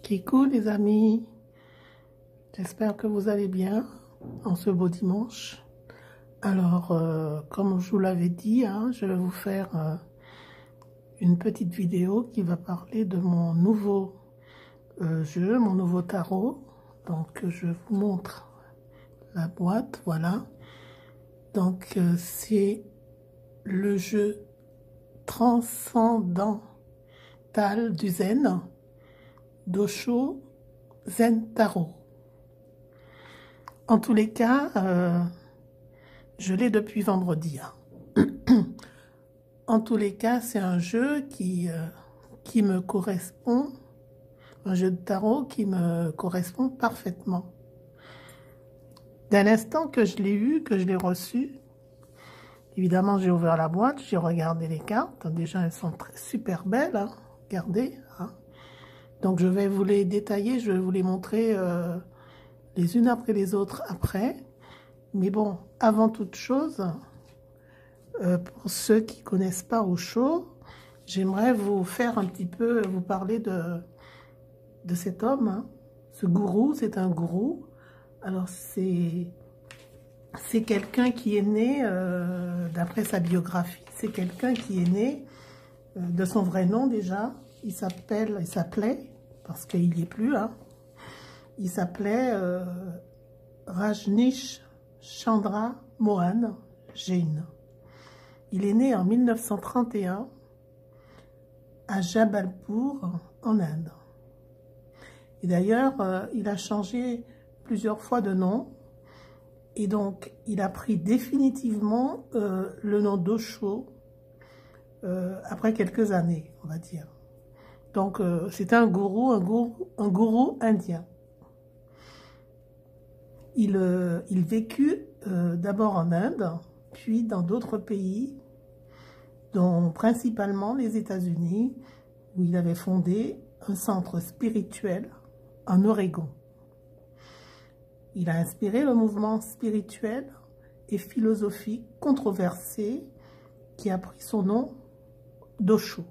Kikou les amis, j'espère que vous allez bien en ce beau dimanche. Alors, comme je vous l'avais dit, je vais vous faire une petite vidéo qui va parler de mon nouveau jeu, mon nouveau tarot. Donc, je vous montre la boîte, voilà. Donc, c'est le jeu transcendantal du Zen, d'Osho Zen Tarot. En tous les cas, je l'ai depuis vendredi. En tous les cas, c'est un jeu qui me correspond, un jeu de tarot qui me correspond parfaitement. Dès l'instant que je l'ai eu, que je l'ai reçu, évidemment, j'ai ouvert la boîte, j'ai regardé les cartes. Déjà, elles sont super belles, regardez. Donc, je vais vous les détailler, je vais vous les montrer les unes après les autres après. Mais bon, avant toute chose, pour ceux qui ne connaissent pas Osho, j'aimerais vous faire un petit peu, vous parler de cet homme. Ce gourou, c'est un gourou. Alors, c'est quelqu'un qui est né, d'après sa biographie, c'est quelqu'un qui est né de son vrai nom déjà. Il s'appelait, parce qu'il n'y est plus, il s'appelait Rajneesh Chandra Mohan Jain. Il est né en 1931 à Jabalpur, en Inde. Et d'ailleurs, il a changé plusieurs fois de nom. Et donc, il a pris définitivement le nom d'Osho après quelques années, on va dire. Donc, c'était un gourou indien. Il vécut d'abord en Inde, puis dans d'autres pays, dont principalement les États-Unis, où il avait fondé un centre spirituel en Oregon. Il a inspiré le mouvement spirituel et philosophique controversé qui a pris son nom d'Osho.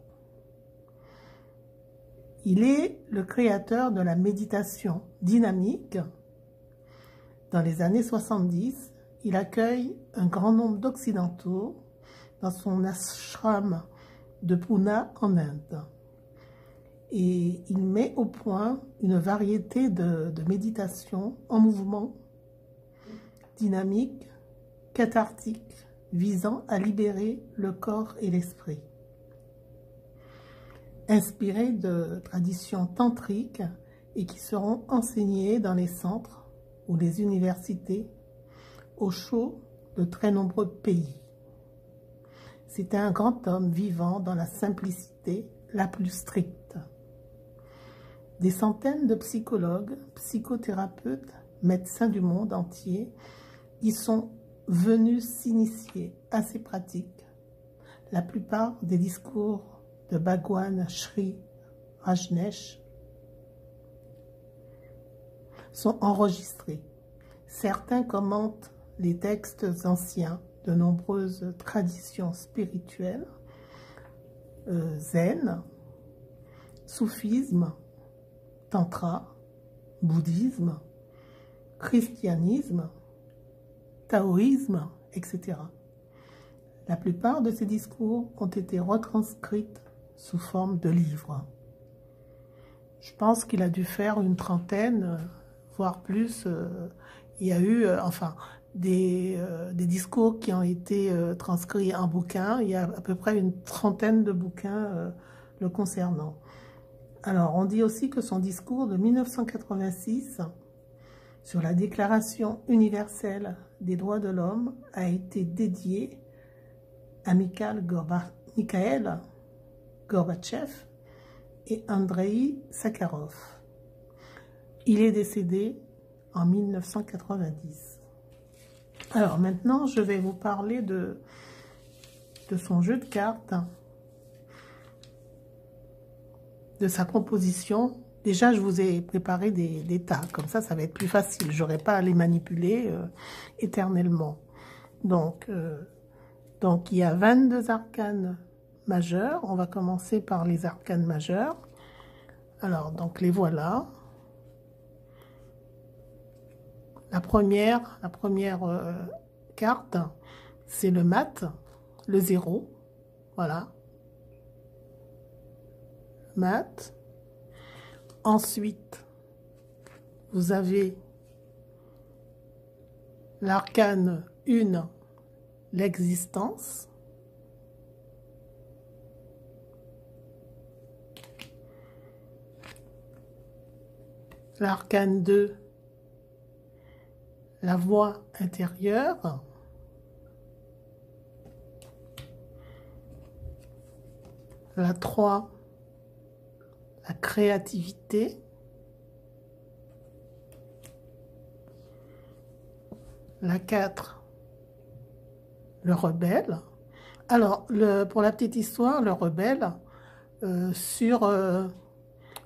Il est le créateur de la méditation dynamique. Dans les années 70, il accueille un grand nombre d'Occidentaux dans son ashram de Pune en Inde. Et il met au point une variété de méditations en mouvement, dynamique, cathartique, visant à libérer le corps et l'esprit. Inspiré de traditions tantriques et qui seront enseignées dans les centres ou les universités Osho de très nombreux pays. C'était un grand homme vivant dans la simplicité la plus stricte. Des centaines de psychologues, psychothérapeutes, médecins du monde entier y sont venus s'initier à ces pratiques. La plupart des discours de Bhagwan Sri Rajneesh sont enregistrés. Certains commentent les textes anciens de nombreuses traditions spirituelles, zen, soufisme, tantra, bouddhisme, christianisme, taoïsme, etc. La plupart de ces discours ont été retranscrits sous forme de livres. Je pense qu'il a dû faire une trentaine, voire plus. Il y a eu, des discours qui ont été transcrits en bouquins. Il y a à peu près une trentaine de bouquins le concernant. Alors, on dit aussi que son discours de 1986 sur la Déclaration universelle des droits de l'homme a été dédié à Mikhail Gorbatchev et Andrei Sakharov. Il est décédé en 1990. Alors maintenant, je vais vous parler de son jeu de cartes, de sa composition. Déjà, je vous ai préparé des tas, comme ça va être plus facile. Je n'aurai pas à les manipuler éternellement. Donc, il y a 22 arcanes majeurs. On va commencer par les arcanes majeurs. Alors, donc les voilà. La première carte, c'est le mat, le 0. Voilà. Mat. Ensuite, vous avez l'arcane 1, l'existence. L'arcane 2, la voix intérieure. La 3, la créativité. La 4, le rebelle. Alors, pour la petite histoire, le rebelle, sur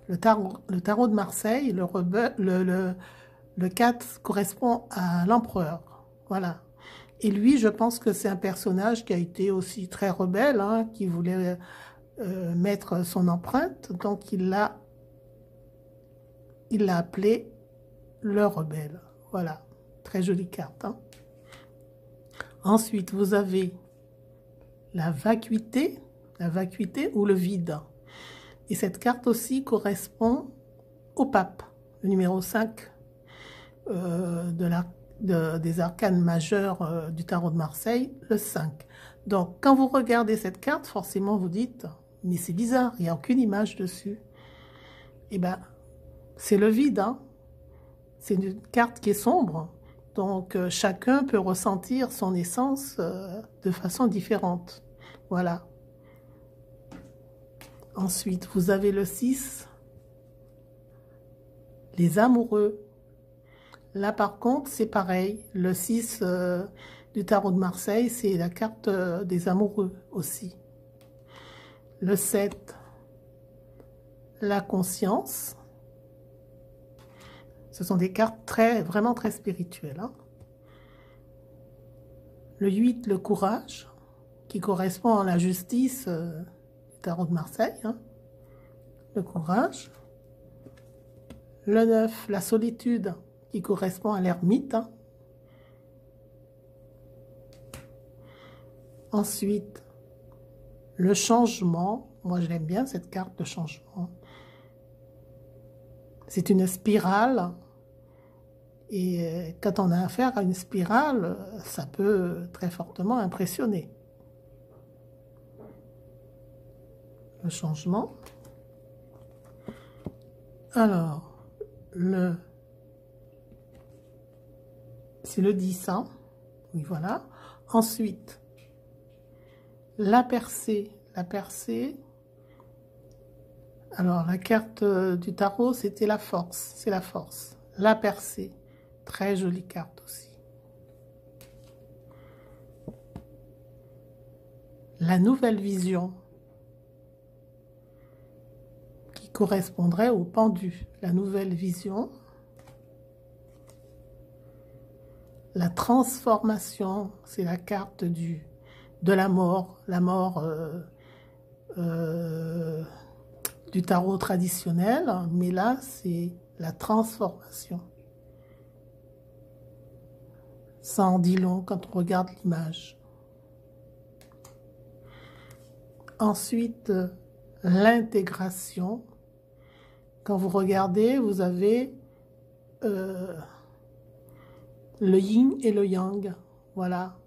le tarot de Marseille, le 4 correspond à l'empereur. Voilà. Et lui, je pense que c'est un personnage qui a été aussi très rebelle, hein, qui voulait mettre son empreinte. Donc, il l'a appelé le rebelle. Voilà. Très jolie carte. Hein. Ensuite, vous avez la vacuité ou le vide. Et cette carte aussi correspond au pape, le numéro 5 des arcanes majeurs du tarot de Marseille, le 5. Donc, quand vous regardez cette carte, forcément, vous dites, mais c'est bizarre, il n'y a aucune image dessus. Eh bien, c'est le vide, hein. C'est une carte qui est sombre. Donc, chacun peut ressentir son essence de façon différente. Voilà. Ensuite, vous avez le 6, les amoureux. Là, par contre, c'est pareil. Le 6 du tarot de Marseille, c'est la carte des amoureux aussi. Le 7, la conscience. Ce sont des cartes vraiment très spirituelles. Hein. Le 8, le courage, qui correspond à la justice du tarot de Marseille. Hein. Le courage. Le 9, la solitude, qui correspond à l'ermite. Hein. Ensuite, le changement. Moi, je l'aime bien, cette carte de changement. C'est une spirale. Et quand on a affaire à une spirale, ça peut très fortement impressionner. Le changement. Alors, c'est le 10, hein? Oui, voilà. Ensuite, la percée. La percée. Alors, la carte du tarot, c'était la force. C'est la force. La percée. Très jolie carte aussi. La nouvelle vision, qui correspondrait au pendu. La nouvelle vision. La transformation, c'est la carte de la mort du tarot traditionnel, mais là, c'est la transformation. Ça en dit long quand on regarde l'image. Ensuite, l'intégration. Quand vous regardez, vous avez le yin et le yang. Voilà.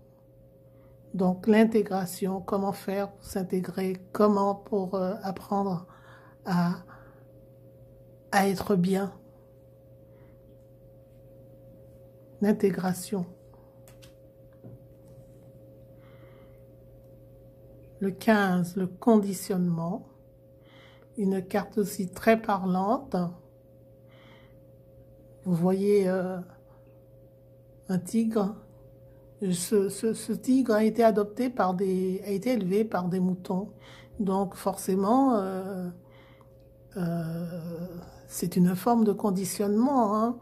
Donc, l'intégration, comment faire pour s'intégrer, comment pour apprendre à être bien. L'intégration. Le 15, le conditionnement. Une carte aussi très parlante. Vous voyez un tigre. Ce tigre a été adopté a été élevé par des moutons. Donc forcément, c'est une forme de conditionnement. Hein.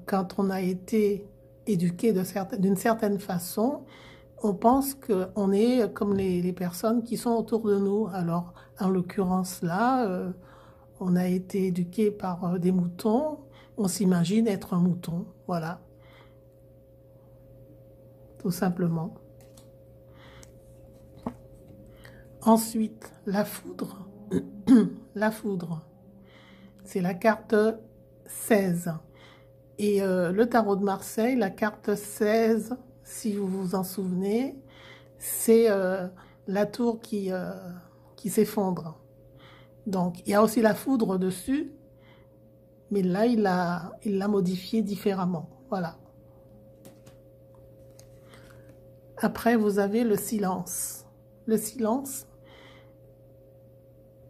Quand on a été éduqué d'une certaine façon, on pense qu'on est comme les personnes qui sont autour de nous. Alors, en l'occurrence là, on a été éduqué par des moutons, on s'imagine être un mouton, voilà, tout simplement. Ensuite, la foudre. La foudre, c'est la carte 16. Et le tarot de Marseille, la carte 16, si vous vous en souvenez, c'est la tour qui s'effondre. Donc, il y a aussi la foudre dessus, mais là, il l'a modifié différemment. Voilà. Après, vous avez le silence. Le silence,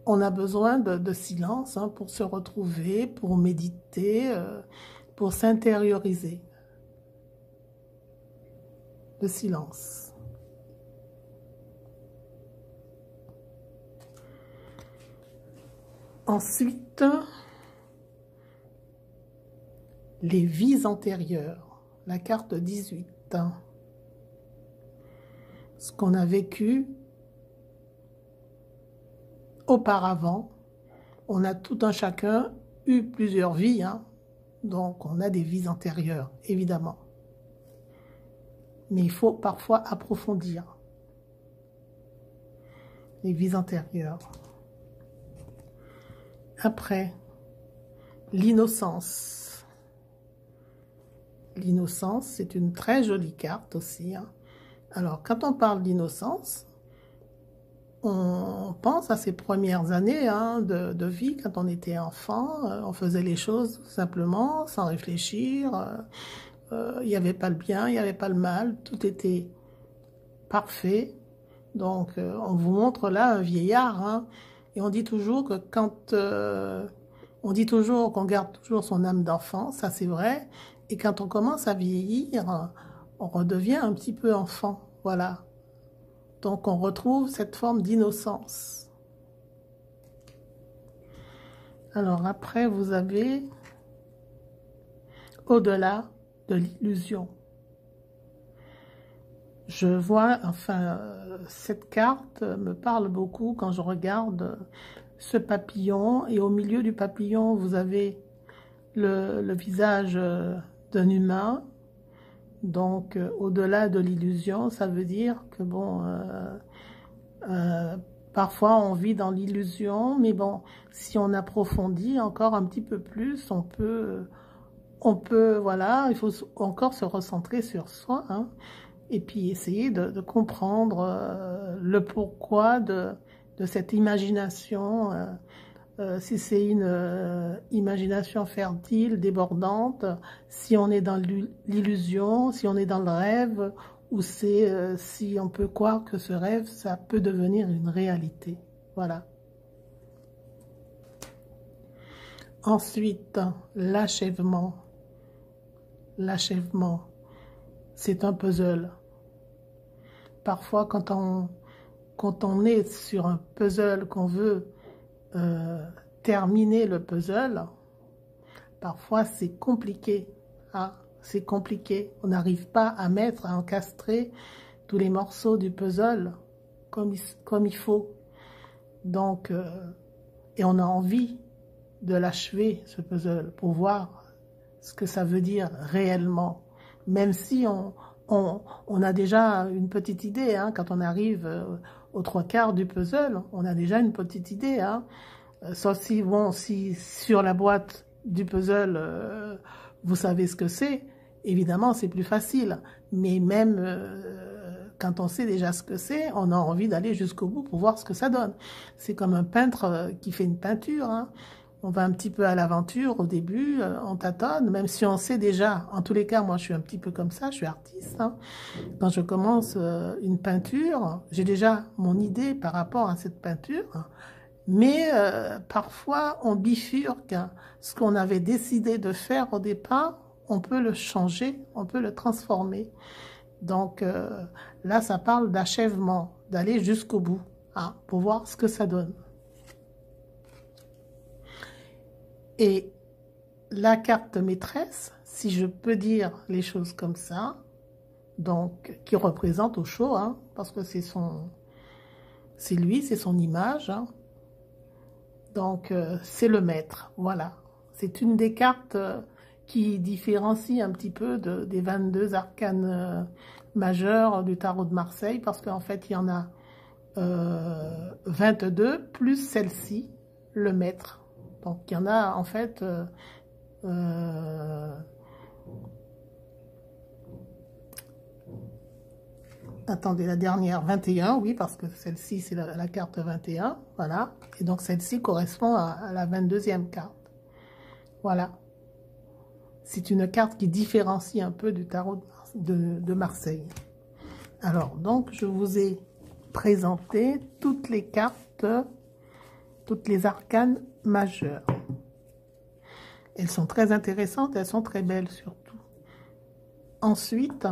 on a besoin de silence hein, pour se retrouver, pour méditer, pour s'intérioriser. Le silence. Ensuite, les vies antérieures. La carte 18. Ce qu'on a vécu auparavant. On a tout un chacun eu plusieurs vies, hein. Donc on a des vies antérieures, évidemment. Mais il faut parfois approfondir les vies antérieures. Après, l'innocence. L'innocence, c'est une très jolie carte aussi, hein. Alors, quand on parle d'innocence, on pense à ces premières années hein, de vie, quand on était enfant, on faisait les choses simplement, sans réfléchir, il n'y avait pas le bien, il n'y avait pas le mal, tout était parfait. Donc, on vous montre là un vieillard, hein, et on dit toujours que quand... on dit toujours qu'on garde toujours son âme d'enfant, ça c'est vrai, et quand on commence à vieillir, on redevient un petit peu enfant, voilà. Donc, on retrouve cette forme d'innocence. Alors, après, vous avez au-delà de l'illusion. Je vois, enfin, cette carte me parle beaucoup quand je regarde ce papillon. Et au milieu du papillon, vous avez le visage d'un humain. Donc, au-delà de l'illusion, ça veut dire que, bon, parfois on vit dans l'illusion, mais bon, si on approfondit encore un petit peu plus, on peut, voilà, il faut encore se recentrer sur soi, hein, et puis essayer de comprendre le pourquoi de cette imagination, si c'est une imagination fertile, débordante, si on est dans l'illusion, si on est dans le rêve, ou c'est si on peut croire que ce rêve, ça peut devenir une réalité. Voilà. Ensuite, l'achèvement. L'achèvement, c'est un puzzle. Parfois, quand on est sur un puzzle, qu'on veut terminer le puzzle, parfois c'est compliqué, hein, c'est compliqué. On n'arrive pas à encastrer tous les morceaux du puzzle comme il faut. Donc, et on a envie de l'achever, ce puzzle, pour voir ce que ça veut dire réellement. Même si on a déjà une petite idée, hein, quand on arrive aux 3/4 du puzzle, on a déjà une petite idée, hein. Sauf si, bon, si sur la boîte du puzzle, vous savez ce que c'est, évidemment, c'est plus facile. Mais même quand on sait déjà ce que c'est, on a envie d'aller jusqu'au bout pour voir ce que ça donne. C'est comme un peintre qui fait une peinture, hein. On va un petit peu à l'aventure au début, on tâtonne, même si on sait déjà, en tous les cas, moi je suis un petit peu comme ça, je suis artiste, hein. Quand je commence une peinture, j'ai déjà mon idée par rapport à cette peinture, mais parfois on bifurque, hein. Ce qu'on avait décidé de faire au départ, on peut le changer, on peut le transformer. Donc là, ça parle d'achèvement, d'aller jusqu'au bout, hein, pour voir ce que ça donne. Et la carte maîtresse, si je peux dire les choses comme ça, donc qui représente Osho, hein, parce que c'est lui, c'est son image, hein. Donc, c'est le maître, voilà. C'est une des cartes qui différencie un petit peu des 22 arcanes majeurs du tarot de Marseille, parce qu'en fait, il y en a 22, plus celle-ci, le maître. Donc, il y en a, en fait, attendez, la dernière, 21, oui, parce que celle-ci, c'est la carte 21, voilà. Et donc, celle-ci correspond à la 22e carte. Voilà. C'est une carte qui différencie un peu du tarot de Marseille. Alors, donc, je vous ai présenté toutes les cartes, toutes les arcanes majeures. Elles sont très intéressantes, elles sont très belles surtout. Ensuite,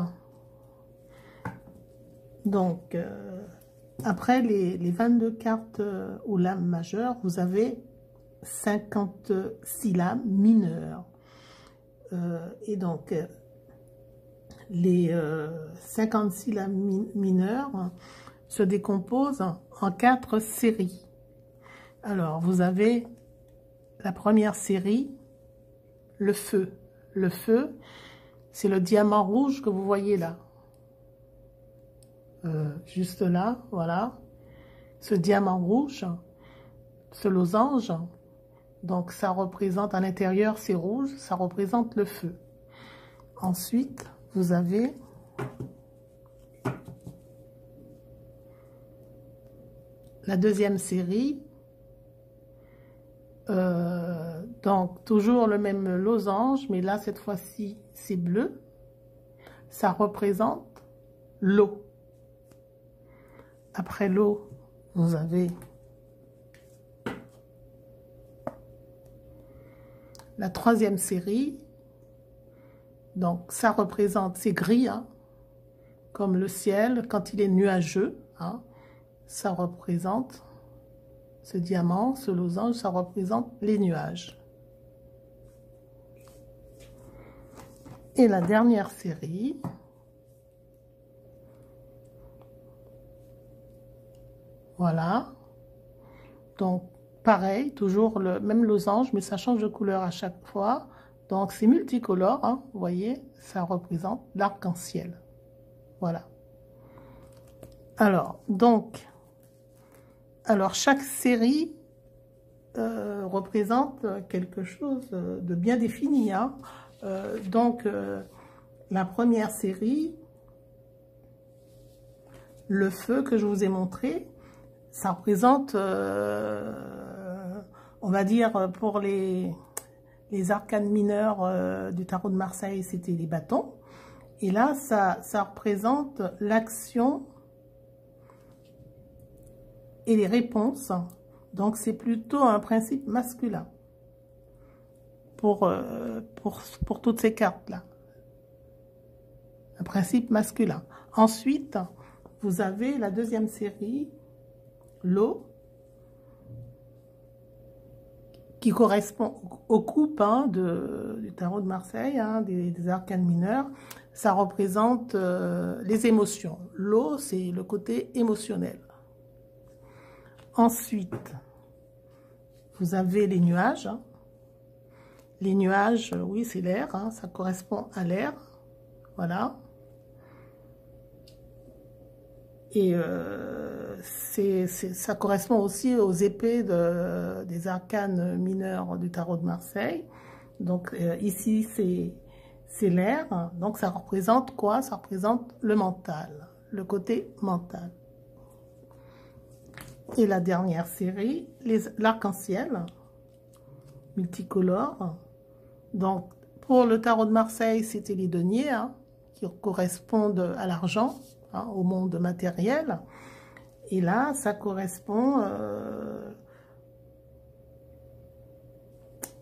donc, après les 22 cartes ou lames majeures, vous avez 56 lames mineures. Et donc, les 56 lames mineures se décomposent en 4 séries. Alors, vous avez la première série, le feu. Le feu, c'est le diamant rouge que vous voyez là. Juste là, voilà. Ce diamant rouge, ce losange, donc ça représente, à l'intérieur c'est rouge, ça représente le feu. Ensuite, vous avez la deuxième série, donc toujours le même losange, mais là cette fois-ci c'est bleu, ça représente l'eau. Après l'eau, vous avez la troisième série, donc ça représente, c'est gris, hein, comme le ciel quand il est nuageux, hein, ça représente ce diamant, ce losange, ça représente les nuages. Et la dernière série, voilà, donc pareil, toujours le même losange, mais ça change de couleur à chaque fois. Donc c'est multicolore, hein, vous voyez, ça représente l'arc-en-ciel. Voilà. Alors, donc, chaque série représente quelque chose de bien défini, hein. Donc, la première série, le feu que je vous ai montré, ça représente, on va dire, pour les arcanes mineurs du tarot de Marseille, c'était les bâtons. Et là, ça représente l'action et les réponses. Donc, c'est plutôt un principe masculin pour toutes ces cartes-là. Un principe masculin. Ensuite, vous avez la deuxième série, l'eau, qui correspond aux coupes, hein, du tarot de Marseille, hein, des arcanes mineurs. Ça représente les émotions. L'eau, c'est le côté émotionnel. Ensuite, vous avez les nuages. Hein. Les nuages, oui, c'est l'air, hein, ça correspond à l'air. Voilà. Et ça correspond aussi aux épées des arcanes mineurs du tarot de Marseille. Donc ici, c'est l'air. Donc ça représente quoi? Ça représente le mental, le côté mental. Et la dernière série, l'arc-en-ciel multicolore. Donc pour le tarot de Marseille, c'était les deniers, hein, qui correspondent à l'argent, hein, au monde matériel. Et là, ça correspond...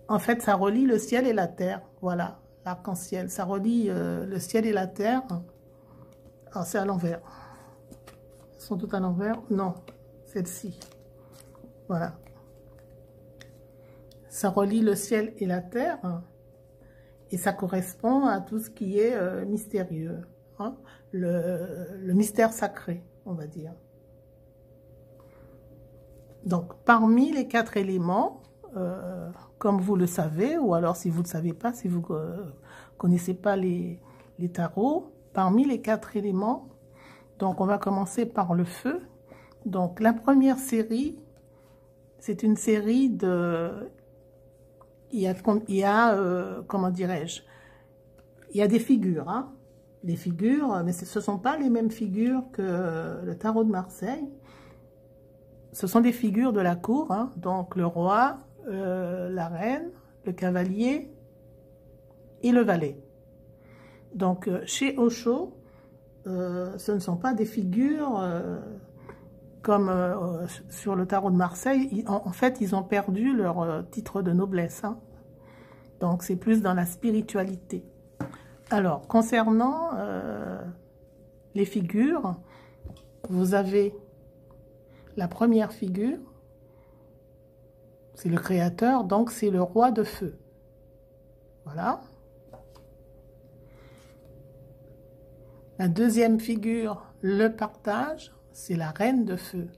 en fait, ça relie le ciel et la terre. Voilà, l'arc-en-ciel. Ça relie le ciel et la terre. Alors, c'est à l'envers. Elles sont toutes à l'envers? Non, celle-ci. Voilà. Ça relie le ciel et la terre. Et ça correspond à tout ce qui est mystérieux. Hein, le mystère sacré, on va dire. Donc, parmi les 4 éléments, comme vous le savez, ou alors si vous ne le savez pas, si vous ne connaissez pas les tarots, parmi les 4 éléments, donc on va commencer par le feu. Donc, la première série, c'est une série de... Il y a comment dirais-je, il y a des figures, hein, des figures, mais ce ne sont pas les mêmes figures que le tarot de Marseille. Ce sont des figures de la cour, hein, donc le roi, la reine, le cavalier et le valet. Donc, chez Osho, ce ne sont pas des figures comme sur le tarot de Marseille. En fait, ils ont perdu leur titre de noblesse, hein. Donc, c'est plus dans la spiritualité. Alors, concernant les figures, vous avez la première figure, c'est le créateur, donc c'est le roi de feu. Voilà. La deuxième figure, le partage, c'est la reine de feu.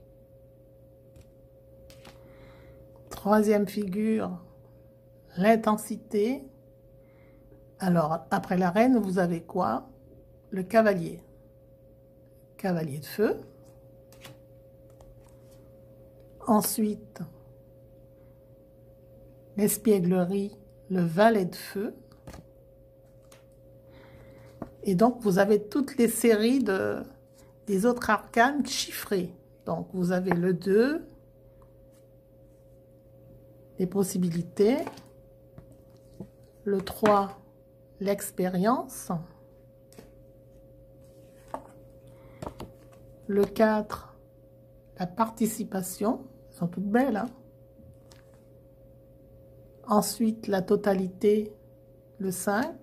Troisième figure, l'intensité. Alors, après la reine, vous avez quoi? Le cavalier. Cavalier de feu. Ensuite, l'espièglerie, le valet de feu. Et donc, vous avez toutes les séries des autres arcanes chiffrées. Donc, vous avez le 2, les possibilités, le 3, l'expérience, le 4, la participation, elles sont toutes belles, hein. Ensuite, la totalité, le 5,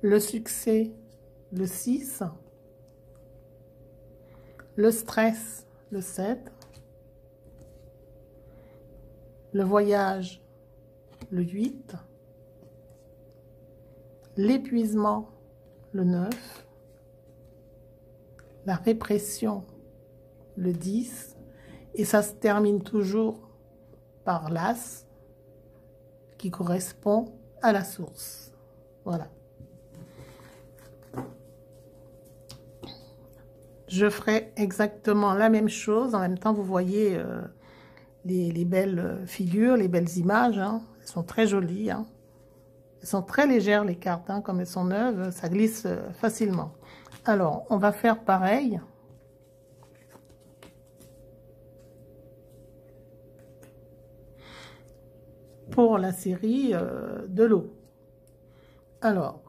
le succès, le 6, le stress, le 7, le voyage, le 8, l'épuisement, le 9, la répression, le 10, et ça se termine toujours par l'as, qui correspond à la source. Voilà. Je ferai exactement la même chose. En même temps, vous voyez les belles figures, les belles images, hein. Elles sont très jolies, hein. Elles sont très légères, les cartes, hein. Comme elles sont neuves, ça glisse facilement. Alors, on va faire pareil. Pour la série de l'eau. Alors,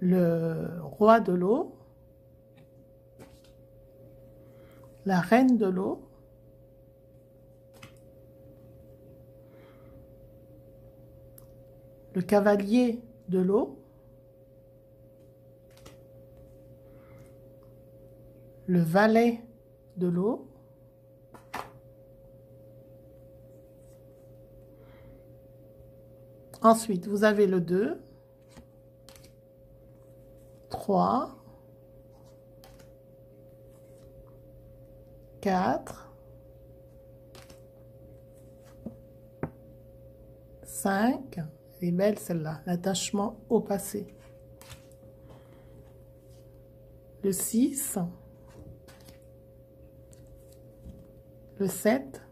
le roi de l'eau, la reine de l'eau, le cavalier de l'eau, le valet de l'eau, ensuite vous avez le 2, 3, 4, 5, elle est belle celle-là, l'attachement au passé. Le 6, le 7,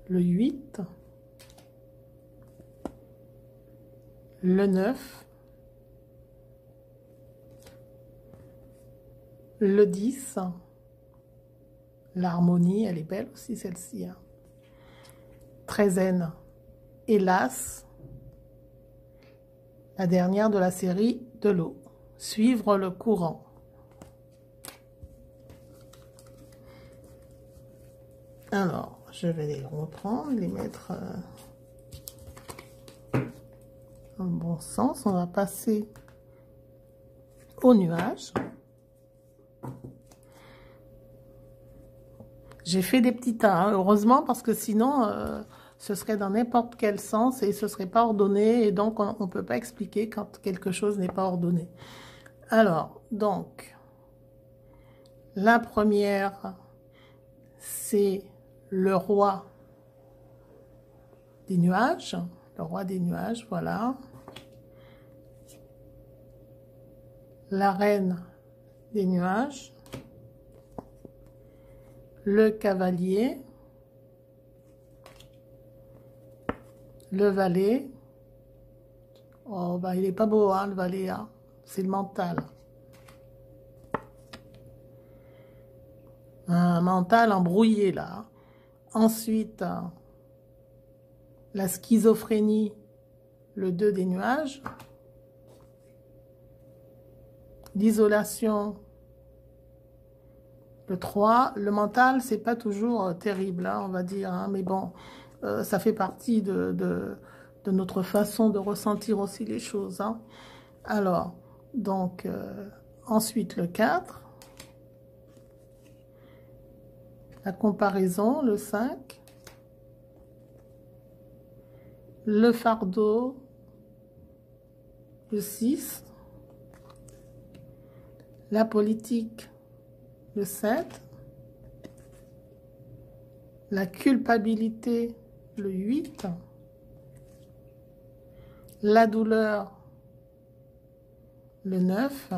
le 8, le 9, le 10, l'harmonie, elle est belle aussi celle-ci, hein. Très zen, et l'as, la dernière de la série de l'eau, suivre le courant. Alors, je vais les reprendre, les mettre dans le bon sens. On va passer au nuage. J'ai fait des petits tas, hein, heureusement, parce que sinon, ce serait dans n'importe quel sens et ce ne serait pas ordonné. Et donc, on ne peut pas expliquer quand quelque chose n'est pas ordonné. Alors, donc, la première, c'est le roi des nuages. Le roi des nuages, voilà. La reine des nuages. Le cavalier. Le valet. Oh, bah, il est pas beau, hein, le valet, hein. C'est le mental. Un mental embrouillé, là. Ensuite, la schizophrénie, le 2 des nuages. L'isolation, le 3. Le mental, c'est pas toujours terrible, hein, on va dire, hein, mais bon, ça fait partie de notre façon de ressentir aussi les choses, hein. Alors, donc, ensuite le 4. La comparaison, le 5. Le fardeau, le 6. La politique, le 7. La culpabilité, le 8. La douleur, le 9.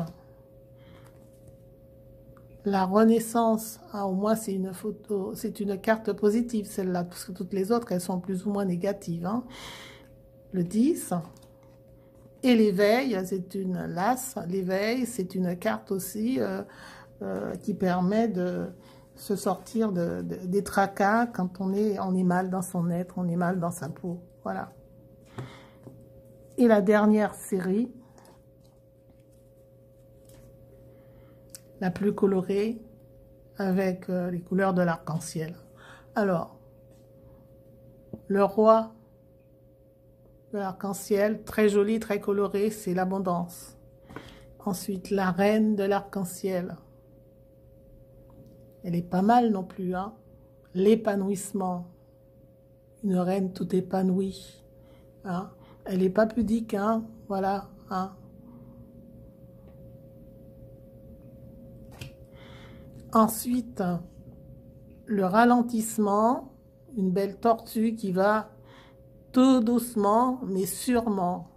La renaissance, ah, au moins c'est une photo, c'est une carte positive celle-là, parce que toutes les autres, elles sont plus ou moins négatives, hein. Le 10. Et l'éveil, c'est une lasse. L'éveil, c'est une carte aussi qui permet de se sortir des tracas quand on est mal dans son être, on est mal dans sa peau. Voilà. Et la dernière série, la plus colorée, avec les couleurs de l'arc-en-ciel. Alors, le roi de l'arc-en-ciel, très joli, très coloré, c'est l'abondance. Ensuite, la reine de l'arc-en-ciel. Elle est pas mal non plus, hein. L'épanouissement. Une reine tout épanouie, hein. Elle n'est pas pudique, hein. Voilà, hein. Ensuite, le ralentissement, une belle tortue qui va tout doucement, mais sûrement.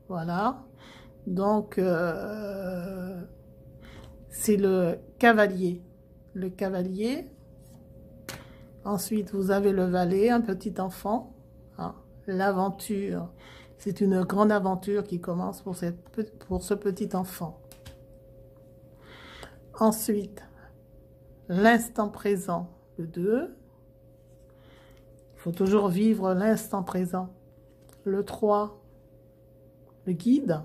Voilà. Donc, c'est le cavalier. Le cavalier. Ensuite, vous avez le valet, un petit enfant. Hein. L'aventure. C'est une grande aventure qui commence pour ce petit enfant. Ensuite, l'instant présent, le 2. Il faut toujours vivre l'instant présent. Le 3, le guide.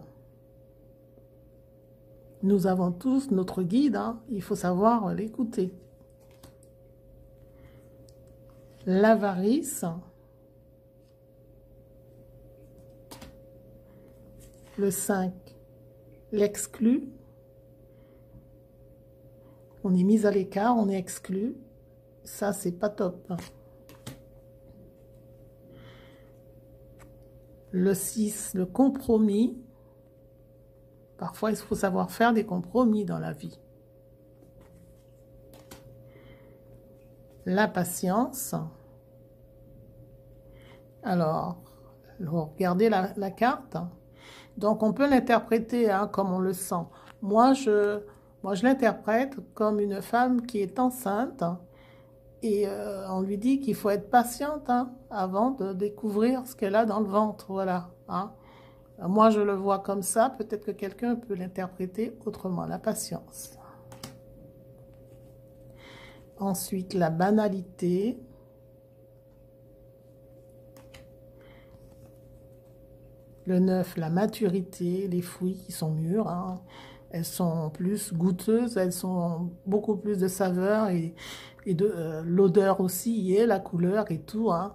Nous avons tous notre guide, hein. Il faut savoir l'écouter. L'avarice. Le 5, l'exclu. On est mis à l'écart, on est exclu. Ça, c'est pas top. Le 6, le compromis. Parfois, il faut savoir faire des compromis dans la vie. La patience. Alors, regardez la carte. Donc, on peut l'interpréter hein, comme on le sent. Moi, je l'interprète comme une femme qui est enceinte. Et on lui dit qu'il faut être patiente hein, avant de découvrir ce qu'elle a dans le ventre. Voilà. Hein. Moi, je le vois comme ça. Peut-être que quelqu'un peut l'interpréter autrement. La patience. Ensuite, la banalité. Le 9, la maturité. Les fruits qui sont mûrs. Hein. Elles sont plus goûteuses. Elles sont beaucoup plus de saveur et de l'odeur aussi, et la couleur et tout. Hein.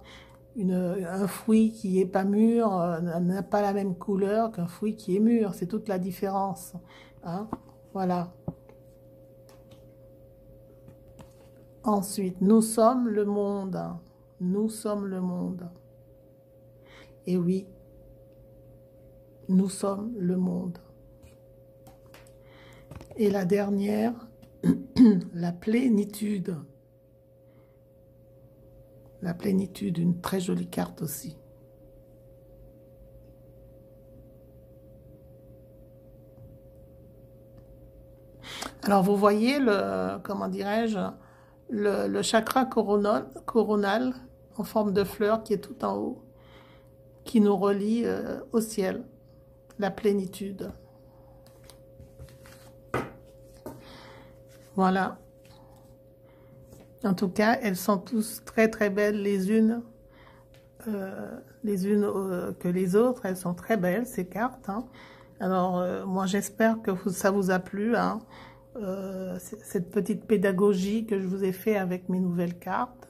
Un fruit qui n'est pas mûr n'a pas la même couleur qu'un fruit qui est mûr. C'est toute la différence. Hein. Voilà. Ensuite, nous sommes le monde. Nous sommes le monde. Et oui, nous sommes le monde. Et la dernière, la plénitude. La plénitude, une très jolie carte aussi. Alors, vous voyez le, comment dirais-je, le chakra coronal en forme de fleur qui est tout en haut, qui nous relie au ciel, la plénitude. Voilà. En tout cas, elles sont tous très très belles les unes que les autres. Elles sont très belles ces cartes, hein. Alors, moi j'espère que ça vous a plu, hein, cette petite pédagogie que je vous ai fait avec mes nouvelles cartes.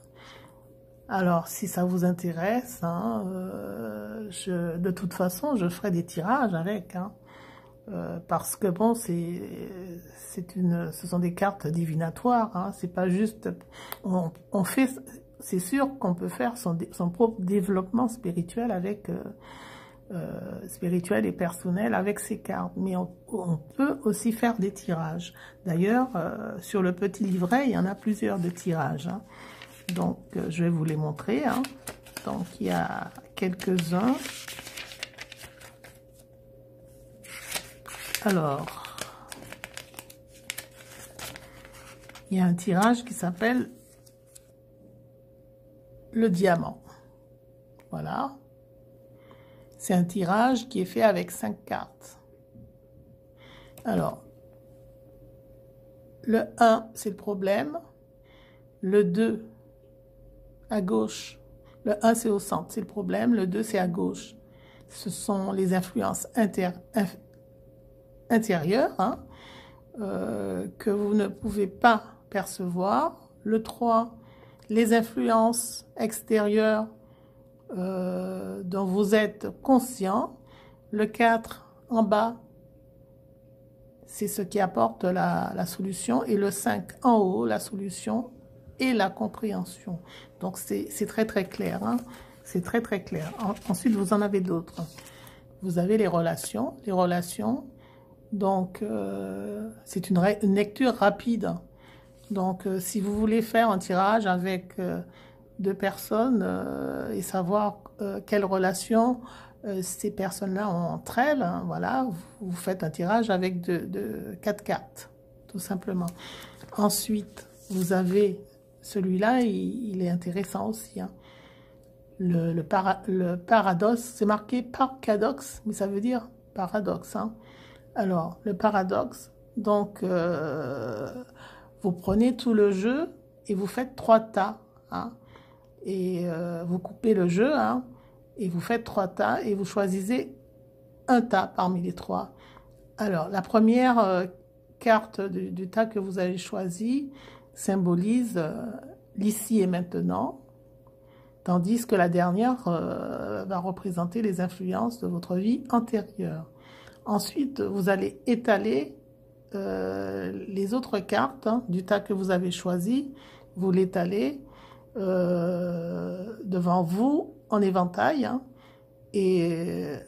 Alors, si ça vous intéresse, hein, de toute façon, je ferai des tirages avec, hein, parce que bon, ce sont des cartes divinatoires, hein, c'est pas juste, on fait, c'est sûr qu'on peut faire son propre développement spirituel avec, spirituel et personnel avec ces cartes, mais on peut aussi faire des tirages. D'ailleurs, sur le petit livret, il y en a plusieurs de tirages, hein. Donc, je vais vous les montrer, hein. Donc, il y a quelques-uns. Alors, il y a un tirage qui s'appelle le diamant. Voilà. C'est un tirage qui est fait avec 5 cartes. Alors, le 1, c'est le problème. Le 2, à gauche. Le 1, c'est au centre, c'est le problème. Le 2, c'est à gauche. Ce sont les influences intérieures, hein, que vous ne pouvez pas percevoir. Le 3, les influences extérieures dont vous êtes conscient. Le 4, en bas, c'est ce qui apporte la solution. Et le 5, en haut, la solution et la compréhension. Donc, c'est très, très clair, hein. C'est très, très clair. Ensuite, vous en avez d'autres. Vous avez les relations. Les relations, donc, c'est une lecture rapide. Donc, si vous voulez faire un tirage avec 2 personnes et savoir quelles relations ces personnes-là ont entre elles, hein, voilà, vous faites un tirage avec 4 cartes, tout simplement. Ensuite, vous avez celui-là, il est intéressant aussi, hein. Le paradoxe, c'est marqué paradoxe, mais ça veut dire paradoxe, hein. Alors, le paradoxe, donc, vous prenez tout le jeu et vous faites 3 tas, hein, et vous coupez le jeu, hein, et vous faites 3 tas et vous choisissez un tas parmi les 3. Alors, la première carte du tas que vous avez choisi symbolise l'ici et maintenant, tandis que la dernière va représenter les influences de votre vie antérieure. Ensuite, vous allez étaler les autres cartes, hein, du tas que vous avez choisi, vous l'étalez devant vous en éventail, hein, et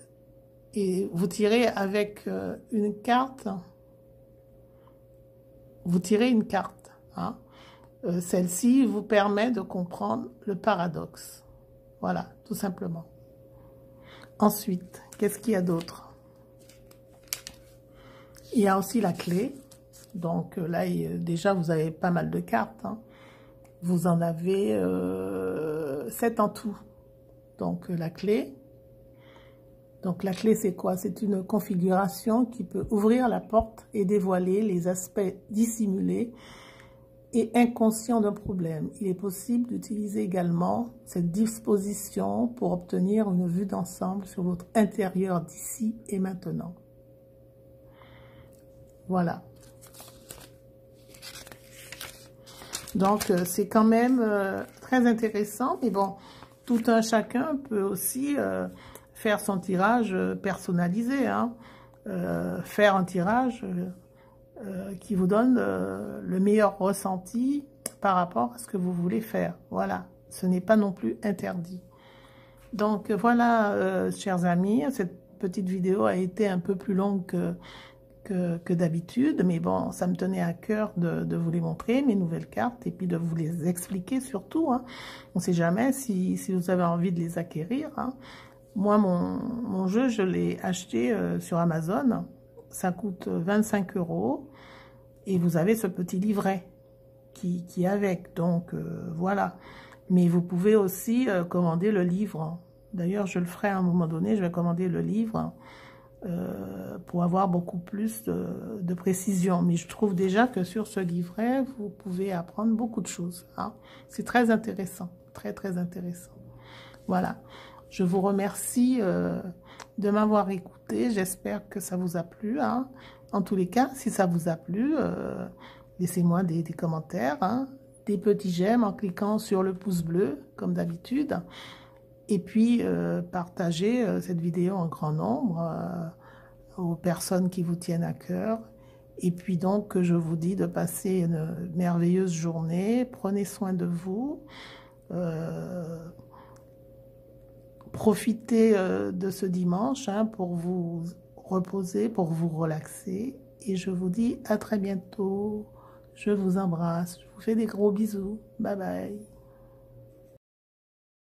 vous tirez avec une carte, vous tirez une carte, hein. Celle-ci vous permet de comprendre le paradoxe. Voilà, tout simplement. Ensuite, qu'est-ce qu'il y a d'autre? Il y a aussi la clé. Donc là, déjà, vous avez pas mal de cartes, hein. Vous en avez 7 en tout. Donc la clé. Donc la clé, c'est quoi? C'est une configuration qui peut ouvrir la porte et dévoiler les aspects dissimulés et inconscients d'un problème. Il est possible d'utiliser également cette disposition pour obtenir une vue d'ensemble sur votre intérieur d'ici et maintenant. Voilà. Donc, c'est quand même très intéressant. Mais bon, tout un chacun peut aussi faire son tirage personnalisé, hein. Faire un tirage qui vous donne le meilleur ressenti par rapport à ce que vous voulez faire. Voilà, ce n'est pas non plus interdit. Donc voilà, chers amis, cette petite vidéo a été un peu plus longue que d'habitude, mais bon, ça me tenait à cœur de vous les montrer, mes nouvelles cartes, et puis de vous les expliquer surtout, hein. On ne sait jamais si vous avez envie de les acquérir, hein. Moi, mon jeu, je l'ai acheté sur Amazon, ça coûte 25 €, et vous avez ce petit livret qui est avec, donc voilà. Mais vous pouvez aussi commander le livre. D'ailleurs, je le ferai à un moment donné, je vais commander le livre pour avoir beaucoup plus de précision. Mais je trouve déjà que sur ce livret, vous pouvez apprendre beaucoup de choses, hein. C'est très intéressant, très très intéressant. Voilà, je vous remercie de m'avoir écouté. J'espère que ça vous a plu, hein. En tous les cas, si ça vous a plu, laissez-moi des commentaires, hein, des petits j'aime en cliquant sur le pouce bleu, comme d'habitude. Et puis, partagez cette vidéo en grand nombre aux personnes qui vous tiennent à cœur. Et puis donc, je vous dis de passer une merveilleuse journée. Prenez soin de vous. Profitez de ce dimanche, hein, pour vous reposer, pour vous relaxer. Et je vous dis à très bientôt. Je vous embrasse. Je vous fais des gros bisous. Bye bye.